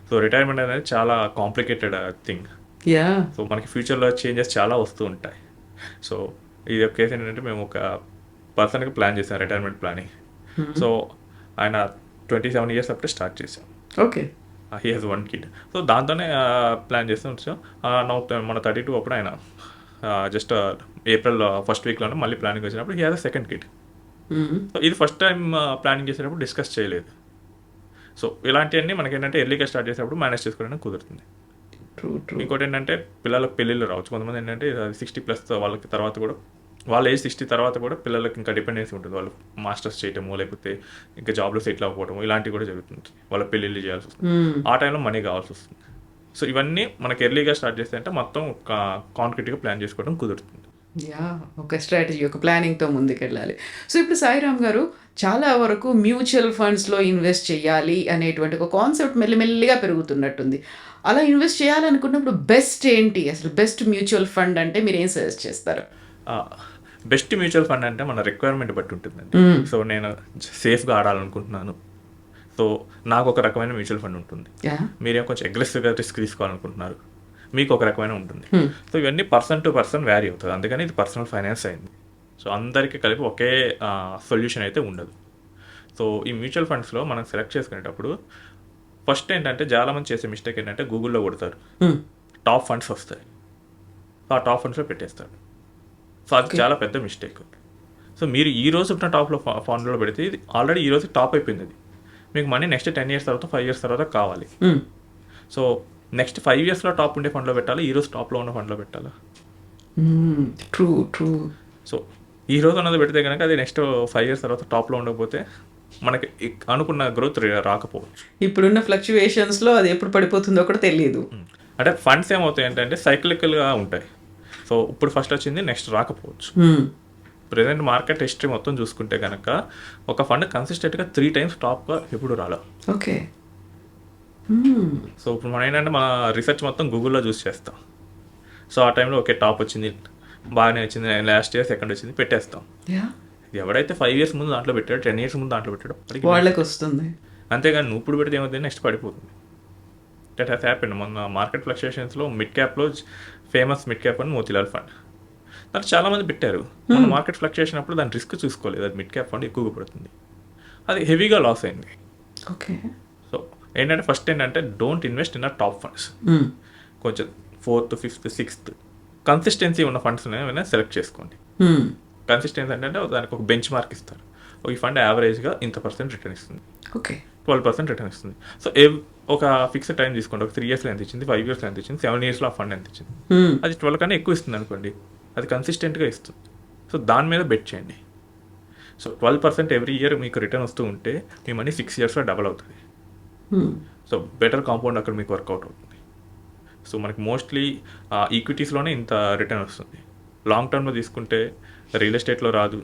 B: సో రిటైర్మెంట్ అనేది చాలా కాంప్లికేటెడ్ థింగ్. సో మనకి ఫ్యూచర్లో చేంజెస్ చాలా వస్తూ ఉంటాయి. సో ఇది ఒక కేసు ఏంటంటే మేము ఒక పర్సన్కి ప్లాన్ చేసాం రిటైర్మెంట్ ప్లానింగ్. సో ఆయన 27 years అప్పుడే స్టార్ట్ చేసాం.
A: Okay.
B: He has 1 kid. So దాంతోనే ప్లాన్ చేస్తూ వచ్చాం. మన 32 అప్పుడు ఆయన జస్ట్ April first weekలోనే మళ్ళీ ప్లానింగ్ వచ్చినప్పుడు he has a 2nd kid. So ఇది ఫస్ట్ టైం ప్లానింగ్ చేసేటప్పుడు డిస్కస్ చేయలేదు. సో ఇలాంటివన్నీ మనకి ఏంటంటే ఎర్లీగా స్టార్ట్ చేసేటప్పుడు మేనేజ్ చేసుకోవడానికి కుదురుతుంది. ఇంకోటి ఏంటంటే పిల్లలకు పెళ్ళిళ్ళు రావచ్చు. కొంతమంది ఏంటంటే 60+ వాళ్ళకి తర్వాత కూడా వాళ్ళ ఏజ్ 60 తర్వాత కూడా పిల్లలకి ఇంకా డిపెండెన్సీ ఉంటుంది, వాళ్ళు మాస్టర్స్ చేయటము లేకపోతే ఇంకా జాబ్లో సెటిల్ అవ్వకపోవటము ఇలాంటివి కూడా జరుగుతుంది, వాళ్ళ పెళ్ళిళ్ళు చేయాల్సి వస్తుంది, ఆ టైంలో మనీ కావాల్సి వస్తుంది. సో ఇవన్నీ మనకి ఎర్లీగా స్టార్ట్ చేస్తే అంటే మొత్తం కాంక్రీట్గా ప్లాన్ చేసుకోవడం కుదురుతుంది.
A: ఒక స్ట్రాటజీ, ఒక ప్లానింగ్తో ముందుకెళ్ళాలి. సో ఇప్పుడు సాయిరామ్ గారు చాలా వరకు మ్యూచువల్ ఫండ్స్లో ఇన్వెస్ట్ చేయాలి అనేటువంటి ఒక కాన్సెప్ట్ మెల్లిమెల్లిగా పెరుగుతున్నట్టుంది. అలా ఇన్వెస్ట్ చేయాలనుకున్నప్పుడు బెస్ట్ ఏంటి, అసలు బెస్ట్ మ్యూచువల్ ఫండ్ అంటే మీరు ఏం సజెస్ట్ చేస్తారు?
B: బెస్ట్ మ్యూచువల్ ఫండ్ అంటే మన రిక్వైర్మెంట్ బట్టి ఉంటుందండి. సో నేను సేఫ్గా ఆడాలనుకుంటున్నాను, సో నాకు ఒక రకమైన మ్యూచువల్ ఫండ్ ఉంటుంది. మీరేం కొంచెం అగ్రెసివ్గా రిస్క్ తీసుకోవాలనుకుంటున్నారు, మీకు ఒక రకమైన ఉంటుంది. సో ఇవన్నీ పర్సన్ టు పర్సన్ వ్యారీ అవుతుంది, అందుకని ఇది పర్సనల్ ఫైనాన్స్ అయింది. సో అందరికీ కలిపి ఒకే సొల్యూషన్ అయితే ఉండదు. సో ఈ మ్యూచువల్ ఫండ్స్లో మనం సెలెక్ట్ చేసుకునేటప్పుడు ఫస్ట్ ఏంటంటే చాలామంది చేసే మిస్టేక్ ఏంటంటే గూగుల్లో కొడతారు, టాప్ ఫండ్స్ వస్తాయి, ఆ టాప్ ఫండ్స్లో పెట్టేస్తారు. సో అది చాలా పెద్ద మిస్టేక్. సో మీరు ఈ రోజు ఉన్న టాప్లో ఫండ్లో పెడితే ఇది ఆల్రెడీ ఈ రోజు టాప్ అయిపోయింది, అది మీకు మనీ నెక్స్ట్ 10 years తర్వాత 5 years తర్వాత కావాలి. సో నెక్స్ట్ 5 yearsలో టాప్ ఉండే ఫండ్లో పెట్టాలి, ఈరోజు టాప్లో ఉన్న ఫండ్లో పెట్టాలి.
A: True true.
B: సో ఈ రోజు ఉన్నది పెడితే కనుక అది నెక్స్ట్ 5 years తర్వాత టాప్లో ఉండకపోతే మనకి అనుకున్న గ్రోత్ రాకపోవచ్చు.
A: ఇప్పుడున్న ఫ్లక్చువేషన్స్లో అది ఎప్పుడు పడిపోతుందో కూడా తెలియదు.
B: అంటే ఫండ్స్ ఏమవుతాయి అంటే సైక్లికల్గా ఉంటాయి. సో ఇప్పుడు ఫస్ట్ వచ్చింది నెక్స్ట్ రాకపోవచ్చు. ప్రెసెంట్ మార్కెట్ హిస్టరీ మొత్తం చూసుకుంటే కనుక ఒక ఫండ్ కన్సిస్టెంట్గా 3 times టాప్గా ఎప్పుడు రాలా.
A: ఓకే.
B: సో ఇప్పుడు మనం ఏంటంటే మన రీసెర్చ్ మొత్తం గూగుల్లో చూస్ చేస్తాం. సో ఆ టైంలో ఓకే టాప్ వచ్చింది, బాగానే వచ్చింది, లాస్ట్ ఇయర్ సెకండ్ వచ్చింది, పెట్టేస్తాం.
A: యా,
B: ఇది ఎవడైతే 5 years ముందు దాంట్లో పెట్టాడో, 10 years ముందు దాంట్లో పెట్టాడో వాడికి
A: వాళ్ళకి వస్తుంది.
B: అంతేగాని నువ్వు ఇప్పుడు పెడితే ఏమవుతుంది, నెక్స్ట్ పడిపోతుంది. That has happened. మొన్న మార్కెట్ ఫ్లక్చుయేషన్స్లో మిడ్ క్యాప్లో ఫేమస్ మిడ్ క్యాప్ అని మోతీలాల్ ఫండ్, దాంట్లో చాలామంది పెట్టారు. మన మార్కెట్ ఫ్లక్చుయేషన్ అప్పుడు దాని రిస్క్ చూసుకోలేదు, అది మిడ్ క్యాప్ ఫండ్ ఎక్కువగా పడుతుంది, అది హెవీగా లాస్ అయింది.
A: ఓకే.
B: సో ఏంటంటే ఫస్ట్ ఏంటంటే don't invest in a top funds. కొంచెం 4th, 5th, 6th కన్సిస్టెన్సీ ఉన్న ఫండ్స్ ఏమైనా సెలెక్ట్ చేసుకోండి. కన్సిస్టెన్సీ అంటే దానికి ఒక బెంచ్ మార్క్ ఇస్తారు, ఈ ఫండ్ యావరేజ్గా ఇంత % రిటర్న్ ఇస్తుంది,
A: ఓకే,
B: 12% రిటర్న్ ఇస్తుంది. సో ఒక ఫిక్స్డ్ టైం తీసుకోండి, ఒక 3 yearsలో ఎంత ఇచ్చింది, 5 yearsలో ఎంత ఇచ్చింది, 7 yearsలో ఆ ఫండ్ ఎంత ఇచ్చింది, అది 12 కన్నా ఎక్కువ ఇస్తుంది అనుకోండి, అది కన్సిస్టెంట్గా ఇస్తుంది. సో దాని మీద బెట్ చేయండి. సో 12% ఎవ్రీ ఇయర్ మీకు రిటర్న్ వస్తూ ఉంటే మీ మనీ 6 yearsలో డబల్ అవుతుంది. సో బెటర్ కాంపౌండ్ అక్కడ మీకు వర్కౌట్ అవుతుంది. సో మనకి మోస్ట్లీ ఈక్విటీస్లోనే ఇంత రిటర్న్ వస్తుంది. లాంగ్ టర్మ్లో తీసుకుంటే రియల్ ఎస్టేట్లో రాదు,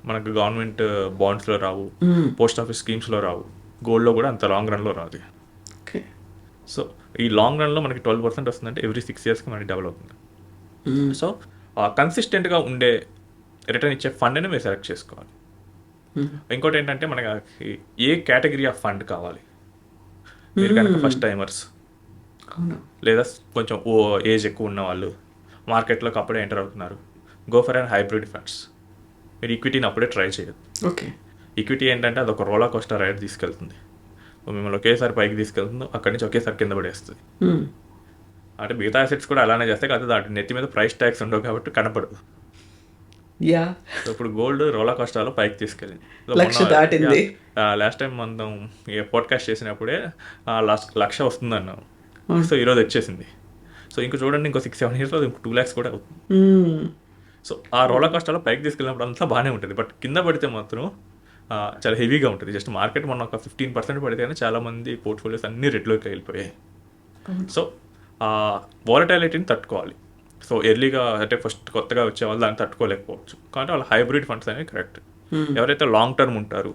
B: మనకు గవర్నమెంట్ బాండ్స్లో రావు, పోస్ట్ ఆఫీస్ స్కీమ్స్లో రావు, గోల్డ్లో కూడా అంత లాంగ్ రన్లో రాదు.
A: ఓకే.
B: సో ఈ లాంగ్ రన్లో మనకి 12% వస్తుందంటే ఎవ్రీ 6 yearsకి మనకి డబల్ అవుతుంది. సో కన్సిస్టెంట్గా ఉండే రిటర్న్ ఇచ్చే ఫండ్ని మీరు సెలెక్ట్ చేసుకోవాలి. ఇంకోటి ఏంటంటే మనకి ఏ కేటగిరీ ఆఫ్ ఫండ్ కావాలి. మీరు కనుక ఫస్ట్ టైమర్స్ లేదా కొంచెం ఏజ్ ఎక్కువ ఉన్న వాళ్ళు, మార్కెట్లోకి అప్పుడే ఎంటర్ అవుతున్నారు, go for and hybrid funds. మీరు ఈక్విటీని అప్పుడే ట్రై చేయదు.
A: ఓకే.
B: ఈక్విటీ ఏంటంటే అదొక రోలర్ కోస్టర్ రైడ్ తీసుకెళ్తుంది, మిమ్మల్ని ఒకేసారి పైకి తీసుకెళ్తుంది, అక్కడి నుంచి ఒకేసారి కింద పడేస్తుంది. అంటే మిగతా అసెట్స్ కూడా అలానే చేస్తాయి, కాదు దాటి నెత్తి మీద ప్రైస్ ట్యాక్స్ ఉండవు కాబట్టి కనపడదు.
A: యా,
B: సో ఇప్పుడు గోల్డ్ రోలర్ కోస్టర్లో పైకి తీసుకెళ్ళింది,
A: లక్ష దాటింది.
B: లాస్ట్ టైం మనం పాడ్కాస్ట్ చేసినప్పుడే లక్ష వస్తుందన్నాం. సో ఈరోజు వచ్చేసింది. సో ఇంకో చూడండి, ఇంకో 6-7 yearsలో 2 lakhs కూడా అవుతుంది. సో ఆ రోలర్ కోస్టర్లో పైకి తీసుకెళ్ళినప్పుడు అంతా బాగానే ఉంటుంది, బట్ కింద పడితే మాత్రం చాలా హెవీగా ఉంటుంది. జస్ట్ మార్కెట్ మొన్న ఒక 15% పడితే కానీ చాలామంది పోర్ట్ఫోలియోస్ అన్ని రెడ్లోకి వెళ్ళిపోయాయి. సో వాలటాలిటీని తట్టుకోవాలి. సో ఎర్లీగా అంటే ఫస్ట్ కొత్తగా వచ్చే వాళ్ళు దాన్ని తట్టుకోలేకపోవచ్చు, కాబట్టి వాళ్ళు హైబ్రిడ్ ఫండ్స్ అనేవి కరెక్ట్. ఎవరైతే లాంగ్ టర్మ్ ఉంటారు,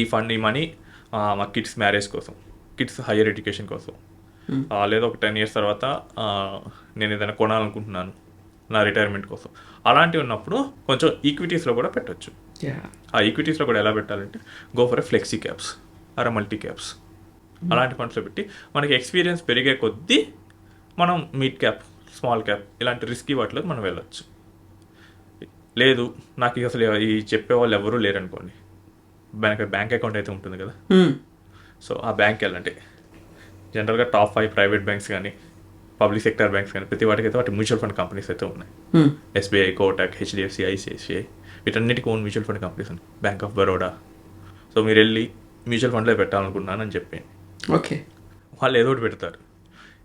B: ఈ మనీ మా కిడ్స్ మ్యారేజ్ కోసం, కిడ్స్ హైయర్ ఎడ్యుకేషన్ కోసం, లేదా ఒక 10 years తర్వాత నేను ఏదైనా కొనాలనుకుంటున్నాను నా రిటైర్మెంట్ కోసం, అలాంటివి ఉన్నప్పుడు కొంచెం ఈక్విటీస్లో కూడా పెట్టచ్చు. ఆ ఈక్విటీస్లో కూడా ఎలా పెట్టాలంటే go for flexi caps or multi caps, అలాంటి ఫండ్స్లో పెట్టి మనకి ఎక్స్పీరియన్స్ పెరిగే కొద్దీ మనం మిడ్ క్యాప్, స్మాల్ క్యాప్ ఇలాంటి రిస్కీ వాటిలోకి మనం వెళ్ళచ్చు. లేదు నాకు అసలు ఈ చెప్పేవాళ్ళు ఎవరూ లేరనుకోండి, బ్యాంక్ అకౌంట్ అయితే ఉంటుంది కదా, సో ఆ బ్యాంక్కి వెళ్ళండి. జనరల్గా టాప్ 5 ప్రైవేట్ బ్యాంక్స్ కానీ పబ్లిక్ సెక్టర్ బ్యాంక్స్ కానీ ప్రతి వాటికైతే వాటి మ్యూచువల్ ఫండ్ కంపెనీస్ అయితే ఉన్నాయి. SBI, కోటక్, HDFC, ICICI వీటన్నిటికీ ఓన్ మ్యూచువల్ ఫండ్ కంపెనీస్ ఉన్నాయి, బ్యాంక్ ఆఫ్ బరోడా. సో మీరు వెళ్ళి మ్యూచువల్ ఫండ్లో పెట్టాలనుకున్నాను అని చెప్పి
A: ఓకే,
B: వాళ్ళు ఏదో ఒకటి పెడతారు.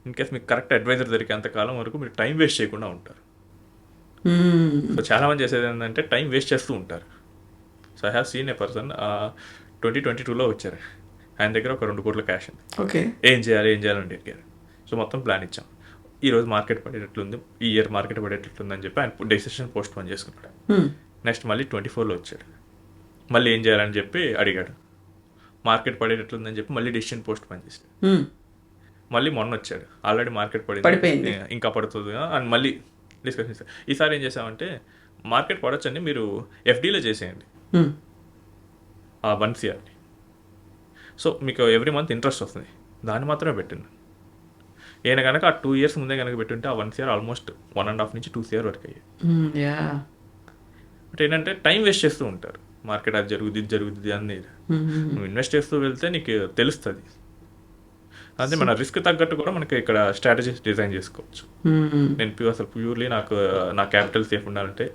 B: ఇన్ కేస్ మీకు కరెక్ట్ అడ్వైజర్ దొరికేంత కాలం వరకు మీరు టైం వేస్ట్ చేయకుండా ఉంటారు. సో చాలామంది చేసేది ఏంటంటే టైం వేస్ట్ చేస్తూ ఉంటారు. So I have seen a person 2022లో వచ్చారు, ఆయన దగ్గర ఒక 2 కోట్ల క్యాష్ ఉంది.
A: ఓకే,
B: ఏం చేయాలని అడిగారు. సో మొత్తం ప్లాన్ ఇచ్చాం, ఈరోజు మార్కెట్ పడేటట్లుంది, ఈ ఇయర్ మార్కెట్ పడేటట్లుంది అని చెప్పి ఆయన డెసిషన్ పోస్ట్ పోన్ చేసుకున్నాడు. నెక్స్ట్ మళ్ళీ 24లో వచ్చాడు, మళ్ళీ ఏం చేయాలని చెప్పి అడిగాడు, మార్కెట్ పడేటట్లుందని చెప్పి మళ్ళీ డెసిషన్ పోస్ట్ పోన్ చేసాడు. మళ్ళీ మొన్న వచ్చాడు, ఆల్రెడీ మార్కెట్ పడిపోయింది, ఇంకా పడుతుంది అని మళ్ళీ డిస్కషన్ చేశారు. ఈసారి ఏం చేసామంటే మార్కెట్ పడొచ్చండి, మీరు FDలో చేసేయండి ఆ 1 CR. సో మీకు ఎవ్రీ మంత్ ఇంట్రెస్ట్ వస్తుంది, దాన్ని మాత్రమే పెట్టింది. ఈయన కనుక ఆ 2 years ముందే కనుక పెట్టుంటే ఆ 1 CR ఆల్మోస్ట్ 1.5 నుంచి 2 CR వరకు అయ్యాయి. బట్ ఏంటంటే టైం వేస్ట్ చేస్తూ ఉంటారు, మార్కెట్ అది జరుగుతుంది అని. నువ్వు ఇన్వెస్ట్ చేస్తూ వెళ్తే నీకు తెలుస్తుంది. అదే మన రిస్క్ తగ్గట్టు కూడా మనకి ఇక్కడ స్ట్రాటజీస్ డిజైన్ చేసుకోవచ్చు. నేను అసలు ప్యూర్లీ నా క్యాపిటల్ సేఫ్ ఉండాలంటే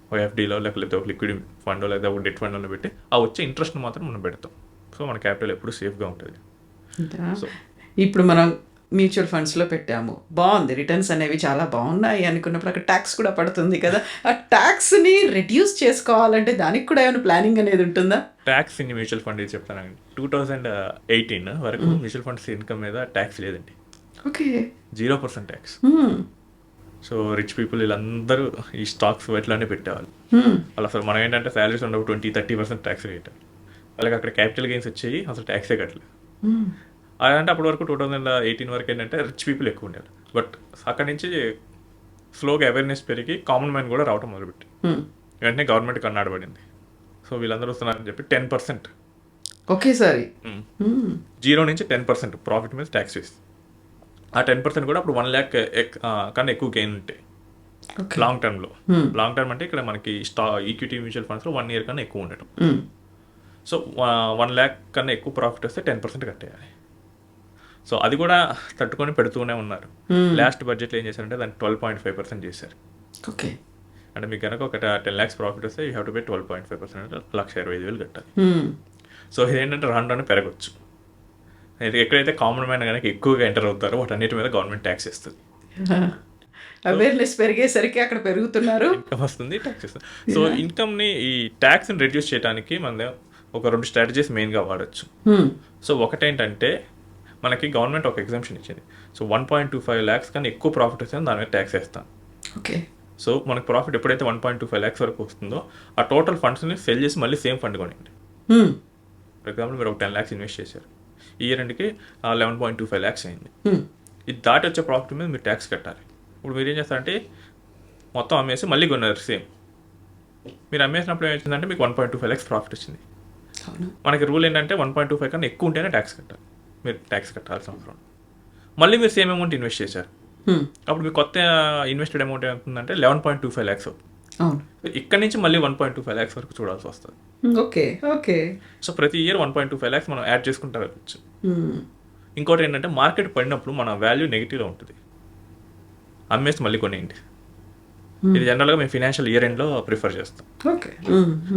B: ఒక FDలో లేకపోతే ఒక లిక్విడ్ ఫండ్ లేదా ఒక డెట్ ఫండ్లో పెట్టి ఆ వచ్చే ఇంట్రెస్ట్ మాత్రం మనం పెడతాం. సో మన క్యాపిటల్ ఎప్పుడు సేఫ్గా ఉంటుంది.
A: సో ఇప్పుడు మనం మ్యూచువల్ ఫండ్స్లో పెట్టాము, బాగుంది, రిటర్న్స్ అనేవి చాలా బాగున్నాయి అనుకున్నప్పుడు అక్కడ ట్యాక్స్ కూడా పడుతుంది కదా, ఆ ట్యాక్స్ని రెడ్యూస్ చేసుకోవాలంటే దానికి కూడా ఏమైనా ప్లానింగ్ అనేది ఉంటుందా?
B: ట్యాక్స్ ఇన్ మ్యూచువల్ ఫండ్ చెప్తానండి, 2018 వరకు మ్యూచువల్ ఫండ్స్ ఇన్కమ్ మీద ట్యాక్స్ లేదండి.
A: Okay,
B: 0% tax. So rich people వీళ్ళందరూ ఈ స్టాక్స్ వాటిలోనే పెట్టేవాళ్ళు. వాళ్ళు అసలు మనం ఏంటంటే శాలరీస్ ఉండవు, 20-30% ట్యాక్స్ కట్టారు. వాళ్ళకి అక్కడ క్యాపిటల్ గెయిన్స్ వచ్చాయి, అసలు ట్యాక్సే కట్టలేదు. అలాంటి అప్పటి వరకు 2018 వరకు ఏంటంటే రిచ్ పీపుల్ ఎక్కువ ఉండేవారు. బట్ అక్కడి నుంచి స్లోగా అవేర్నెస్ పెరిగి కామన్ మ్యాన్ కూడా రావటం మొదలుపెట్టి వెంటనే గవర్నమెంట్ కన్నాడబడింది. సో వీళ్ళందరూ వస్తున్నారని చెప్పి 10%
A: ఒకేసారి
B: 0 నుంచి 10% ప్రాఫిట్ మీద ట్యాక్స్ వేసి, ఆ 10% కూడా అప్పుడు 1 lakh కన్నా ఎక్కువ గెయిన్ ఉంటాయి
A: ఓకే.
B: లాంగ్ టర్మ్లో. లాంగ్ టర్మ్ అంటే ఇక్కడ మనకి ఈక్విటీ మ్యూచువల్ ఫండ్స్లో 1 year కన్నా ఎక్కువ ఉండటం. సో 1 lakh కన్నా ఎక్కువ ప్రాఫిట్ వస్తే 10% కట్టేయాలి. సో అది కూడా తట్టుకొని పెడుతూనే ఉన్నారు. లాస్ట్ బడ్జెట్లో ఏం చేశారంటే దాన్ని 12.5% చేశారు.
A: ఓకే.
B: అంటే మీకు కనుక ఒక 10 lakhs ప్రాఫిట్ వస్తే యూ హ్యావ్ టు పే 12.5% అంటే 1,25,000 కట్టాలి. సో ఇదేంటంటే రాను పెరగచ్చు. ఎక్కడైతే కామన్ మ్యాన్ కనుక ఎక్కువగా ఎంటర్ అవుతారో వాటన్నిటి మీద గవర్నమెంట్ ట్యాక్స్ ఇస్తుంది.
A: అవేర్నెస్ పెరిగేసరికి అక్కడ పెరుగుతున్నారు.
B: ఇన్కమ్ వస్తుంది, ట్యాక్స్ ఇస్తుంది. సో ఇన్కమ్ని ఈ ట్యాక్స్ని రెడ్యూస్ చేయడానికి మన ఒక 2 స్ట్రాటజీస్ మెయిన్గా వాడచ్చు. సో ఒకటేంటంటే మనకి గవర్నమెంట్ ఒక ఎగ్జామ్షన్ ఇచ్చింది. సో 1.25 lakhs కన్నా ఎక్కువ ప్రాఫిట్ వస్తే దాని మీద ట్యాక్స్ వేస్తాను.
A: ఓకే.
B: సో మనకి ప్రాఫిట్ ఎప్పుడైతే 1.25 lakhs వరకు వస్తుందో ఆ టోటల్ ఫండ్స్ని సెల్ చేసి మళ్ళీ సేమ్ ఫండ్ కొనండి. ఫర్ ఎగ్జాంపుల్ మీరు ఒక 10 lakhs ఇన్వెస్ట్ చేశారు, ఈ ఇయర్ ఎండ్కి 11.25 lakhs అయింది. ఇది దాటి వచ్చే ప్రాఫిట్ మీద మీరు ట్యాక్స్ కట్టాలి. ఇప్పుడు మీరు ఏం చేస్తారంటే మొత్తం అమ్మేసి మళ్ళీ కొన్నారు సేమ్. మీరు అమ్మేసినప్పుడు ఏమొచ్చిందంటే మీకు 1.25 lakhs ప్రాఫిట్ వచ్చింది. మనకి రూల్ ఏంటంటే 1.25 కన్నా ఎక్కువ ఉంటేనే ట్యాక్స్ కట్టాలి. మీరు ట్యాక్స్ కట్టాల్సిన అవసరం. మళ్ళీ మీరు సేమ్ అమౌంట్ ఇన్వెస్ట్ చేశారు, అప్పుడు మీకు కొత్త ఇన్వెస్టెడ్ అమౌంట్ ఏమవుతుందంటే 11.25 lakhs అవుతుంది. ఇక్కడ నుంచి మళ్ళీ 1.25 lakhs వరకు చూడాల్సి వస్తుంది.
A: ఓకే. ఓకే.
B: సో ప్రతి ఇయర్ 1.25 lakhs మనం యాడ్ చేసుకుంటా వెళ్ళచ్చు. ఇంకోటి ఏంటంటే మార్కెట్ పడినప్పుడు మన వాల్యూ నెగిటివ్లో ఉంటుంది, అమ్మేసి మళ్ళీ కొనేయండి. ఇది జనరల్గా మేము ఫినాన్షియల్ ఇయర్ ఎండ్లో ప్రిఫర్ చేస్తాం.
A: Okay.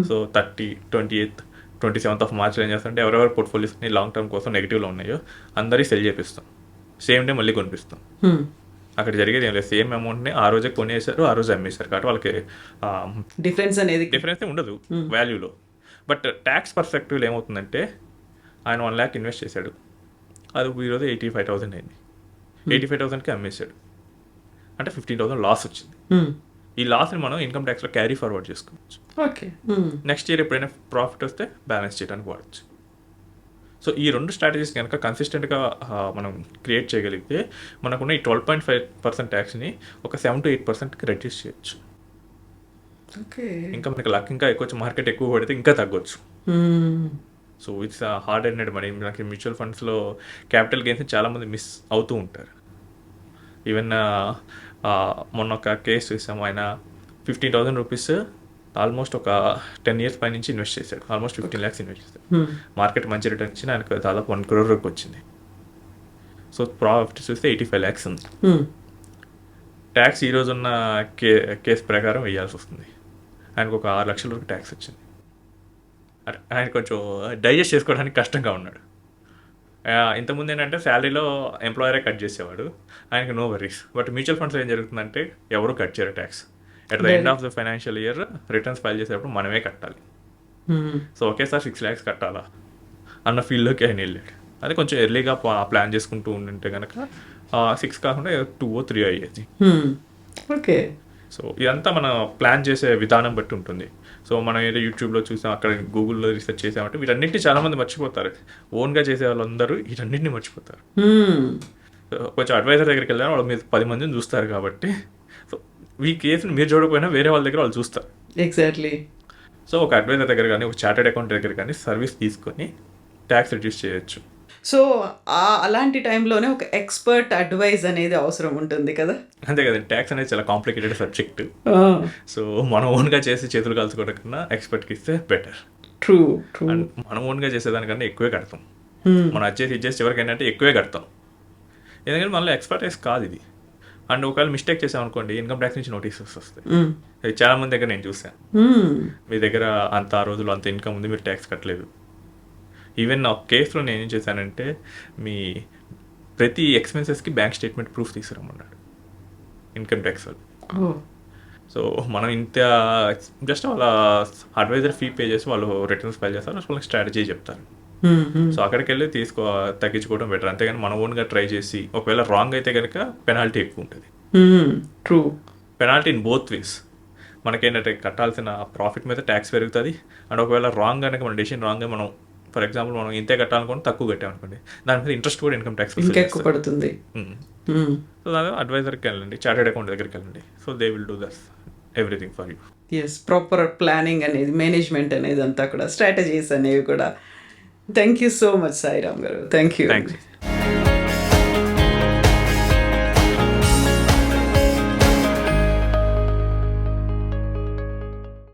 B: So 30, 28, 27th of March ఏం చేస్తాం అంటే ఎవరెవరు పోర్ట్ఫోలియోస్ని లాంగ్ టర్మ్ కోసం నెగిటివ్లో ఉన్నాయో అందరికీ సెల్ చేపిస్తాం, సేమ్ డే మళ్ళీ కొనిపిస్తాం. అక్కడ జరిగేది ఏం లేదు, సేమ్ అమౌంట్ని ఆ రోజే కొనేసారు, ఆ రోజు అమ్మేశారు కాబట్టి వాళ్ళకి
A: డిఫరెన్స్ అనేది
B: డిఫరెన్స్ ఉండదు వాల్యూలో. బట్ ట్యాక్స్ పర్స్పెక్టివ్లో ఏమవుతుందంటే ఆయన 1 lakh ఇన్వెస్ట్ చేశాడు, అది ఈరోజు 85,000 అయింది. 85,000కి అమ్మేశాడు అంటే 15,000 లాస్ వచ్చింది. ఈ లాస్ని మనం ఇన్కమ్ ట్యాక్స్లో క్యారీ ఫార్వర్డ్ చేసుకోవచ్చు.
A: ఓకే.
B: నెక్స్ట్ ఇయర్ ఎప్పుడైనా ప్రాఫిట్ వస్తే బ్యాలెన్స్ చేయడానికి వాడచ్చు. సో ఈ 2 స్ట్రాటజీస్ కనుక కన్సిస్టెంట్గా మనం క్రియేట్ చేయగలిగితే మనకున్న ఈ 12.5% ట్యాక్స్ని ఒక 7 to 8%కి రెడ్యూస్ చేయొచ్చు.
A: ఓకే.
B: ఇంకా మనకి లక్ ఇంకా ఎక్కువ వచ్చి మార్కెట్ ఎక్కువ పడితే ఇంకా తగ్గొచ్చు. So it's hard earned money. మనకి మ్యూచువల్ ఫండ్స్లో క్యాపిటల్ గెయిన్స్ చాలామంది మిస్ అవుతూ ఉంటారు. ఈవెన్ మొన్న ఒక కేసు చూసాము, ఆయన 15,000 రూపీస్ ఆల్మోస్ట్ ఒక 10 years పై నుంచి ఇన్వెస్ట్ చేశాడు, ఆల్మోస్ట్ 15 lakhs ఇన్వెస్ట్ చేశాడు. మార్కెట్ మంచి రిటర్న్ ఇచ్చిన ఆయనకు దాదాపు 1 crore వరకు వచ్చింది. సో ప్రాఫిట్ చూస్తే 85 lakhs ఉంది. ట్యాక్స్ ఈ రోజు ఉన్న కేసు ప్రకారం వేయాల్సి వస్తుంది. ఆయనకు ఒక 6 లక్షల వరకు ట్యాక్స్ వచ్చింది. ఆయన కొంచెం డైజెస్ట్ చేసుకోవడానికి కష్టంగా ఉన్నాడు. ఇంతకుముందు ఏంటంటే శాలరీలో ఎంప్లాయరే కట్ చేసేవాడు, ఆయనకు no worries. But mutual funds ఏం జరుగుతుందంటే ఎవరు కట్ చేయరు tax. At the end of the financial year returns file చేసేటప్పుడు మనమే కట్టాలి. సో ఒకేసారి 6 lakhs కట్టాలా అన్న ఫీల్డ్లోకి ఆయన వెళ్ళాడు. అది కొంచెం ఎర్లీగా ప్లాన్ చేసుకుంటూ ఉంటే కనుక 6 కాకుండా 2 or 3 అయ్యేది.
A: ఓకే.
B: సో ఇదంతా మనం ప్లాన్ చేసే విధానం బట్టి ఉంటుంది. సో మనం ఏదో యూట్యూబ్లో చూసాం, అక్కడ గూగుల్లో రీసెర్చ్ చేసామంటే వీటన్నిటిని చాలామంది మర్చిపోతారు. ఓన్గా చేసే వాళ్ళందరూ వీటన్నిటిని మర్చిపోతారు. కొంచెం అడ్వైజర్ దగ్గరికి వెళ్ళారు, వాళ్ళు మీరు 10 మందిని చూస్తారు కాబట్టి సో ఈ కేసుని మీరు చూడకపోయినా వేరే వాళ్ళ దగ్గర వాళ్ళు చూస్తారు.
A: ఎగ్జాక్ట్లీ.
B: సో ఒక అడ్వైజర్ దగ్గర కానీ ఒక చార్టెడ్ అకౌంట్ దగ్గర కానీ సర్వీస్ తీసుకొని ట్యాక్స్ రిడ్యూస్ చేయొచ్చు.
A: సో అలాంటి టైంలోనే ఒక ఎక్స్పర్ట్ అడ్వైజ్ అనేది అవసరం ఉంటుంది కదా.
B: అంతే కదండి, ట్యాక్స్ అనేది చాలా కాంప్లికేటెడ్ సబ్జెక్ట్. సో మనం ఓన్గా చేసి చేతులు కాల్చుకోవడం కన్నా ఎక్స్పర్ట్కి ఇస్తే బెటర్.
A: ట్రూ.
B: అండ్ మనం ఓన్గా చేసేదానికన్నా ఎక్కువే కడతాం. మనం ఇచ్చేసి చివరికి ఏంటంటే ఎక్కువే కడతాం, ఎందుకంటే మనలో ఎక్స్పర్టైజ్ కాదు ఇది. అండ్ ఒకవేళ మిస్టేక్ చేసామనుకోండి ఇన్కమ్ ట్యాక్స్ నుంచి నోటీసెస్ వస్తాయి. చాలా మంది దగ్గర నేను చూసాను, మీ దగ్గర అంత ఆ రోజులు అంత ఇన్కమ్ ఉంది, మీరు ట్యాక్స్ కట్టలేదు. ఈవెన్ నా కేసులో నేను ఏం చేశానంటే మీ ప్రతి ఎక్స్పెన్సెస్కి బ్యాంక్ స్టేట్మెంట్ ప్రూఫ్ తీసుకురమ్మన్నాడు ఇన్కమ్ ట్యాక్స్ వాళ్ళు. సో మనం ఇంత జస్ట్ వాళ్ళ అడ్వైజర్ ఫీ పే చేసి వాళ్ళు రిటర్న్స్ ఫైల్ చేస్తారు, వాళ్ళకి స్ట్రాటజీ చెప్తారు. సో అక్కడికి వెళ్ళి తగ్గించుకోవడం బెటర్. అంతేగాని మన ఓన్గా ట్రై చేసి ఒకవేళ రాంగ్ అయితే కనుక పెనాల్టీ ఎక్కువ ఉంటుంది.
A: True.
B: Penalty in both ways. మనకేంటంటే కట్టాల్సిన ప్రాఫిట్ మీద ట్యాక్స్ పెరుగుతుంది, అండ్ ఒకవేళ రాంగ్ కనుక మన డెసిషన్ రాంగ్గా మనం ఫర్ ఎగ్జాంపుల్ మనం ఇంతే కట్టాలనుకోండి తక్కువ కట్టామనుకోండి దాని మీద ఇంట్రెస్ట్ కూడా ఇన్కమ్ ట్యాక్స్
A: ఇంకా ఎక్కువ పడుతుంది.
B: సో దాని అడ్వైజర్కి వెళ్ళండి, చార్టెడ్ అకౌంట్ దగ్గరికి వెళ్ళండి. So they will do this everything for you.
A: Yes, proper planning అనేది, మేనేజ్మెంట్ అనేది అంతా కూడా, స్ట్రాటజీస్ అనేవి కూడా. Thank you so much Sairam garu. Thank you.
B: Thanks.